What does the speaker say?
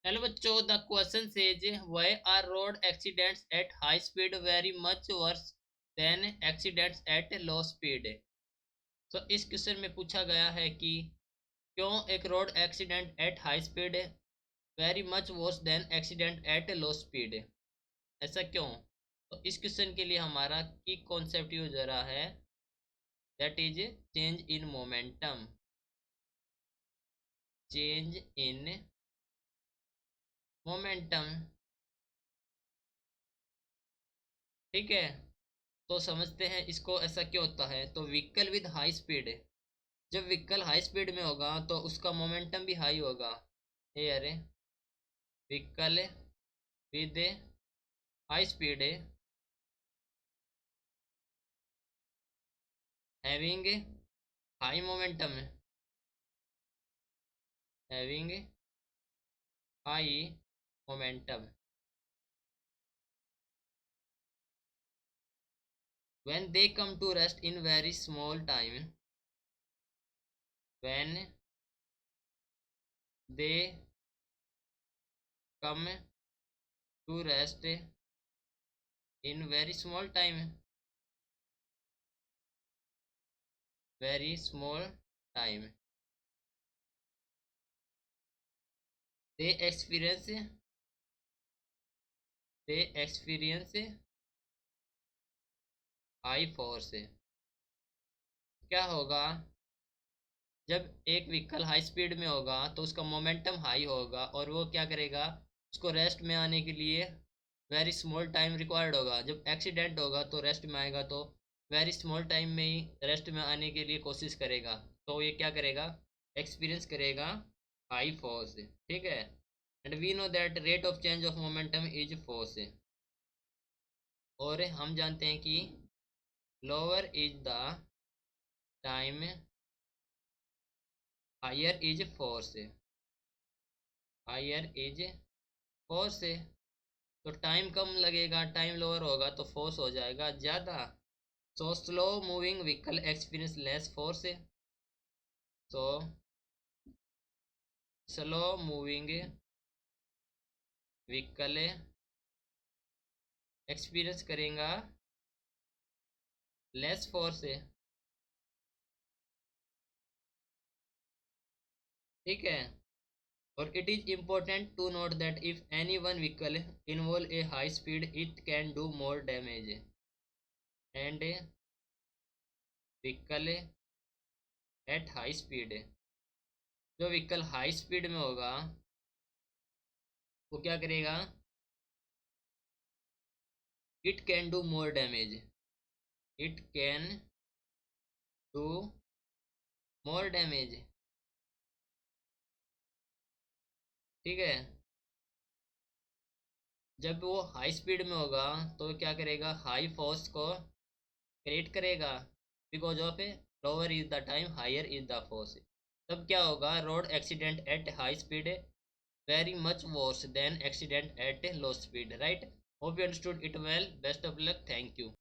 Hello बच्चों, the question says why are road accidents at high speed very much worse than accidents at low speed. तो इस question में पूछा गया है कि क्यों एक road accident at high speed very much worse than accident at low speed, ऐसा क्यों। तो इस क्वेश्चन के लिए हमारा की कॉन्सेप्ट यूज हो रहा है, that is change in momentum. Change in momentum, ठीक है। तो समझते हैं इसको, ऐसा क्यों होता है। तो व्हीकल विद हाई स्पीड, जब व्हीकल हाई स्पीड में होगा तो उसका मोमेंटम भी हाई होगा। ये अरे, vehicle with high speed having high momentum, having high momentum when they come to rest in very small time, when they come to rest in very small time, very small time, they experience high force. क्या होगा, जब एक vehicle high speed में होगा तो उसका momentum high होगा और वो क्या करेगा, उसको रेस्ट में आने के लिए वेरी स्मॉल टाइम रिक्वायर्ड होगा। जब एक्सीडेंट होगा तो रेस्ट में आएगा, तो वेरी स्मॉल टाइम में ही रेस्ट में आने के लिए कोशिश करेगा, तो ये क्या करेगा, एक्सपीरियंस करेगा हाई फोर्स, ठीक है। And we know that rate of change of momentum is force. और हम जानते हैं कि lower is the time higher is force, higher is force. तो टाइम कम लगेगा, टाइम लोअर होगा तो फोर्स हो जाएगा ज़्यादा। So slow moving vehicle experience less force. So slow moving vehicle experience करेगा लेस फोर्स, ठीक है। और it is important to note that if any one vehicle involve A high speed it can do more damage and vehicle eight high speed. जो vehicle high speed में होगा वो क्या करेगा, it can do more damage, it can do more damage, ठीक है। जब वो हाई स्पीड में होगा तो क्या करेगा, हाई फोर्स को क्रिएट करेगा, because of lower is the time higher is the force. तब क्या होगा, road accident at high speed very much worse than accident at low speed, right. Hope you understood it well, best of luck, thank you.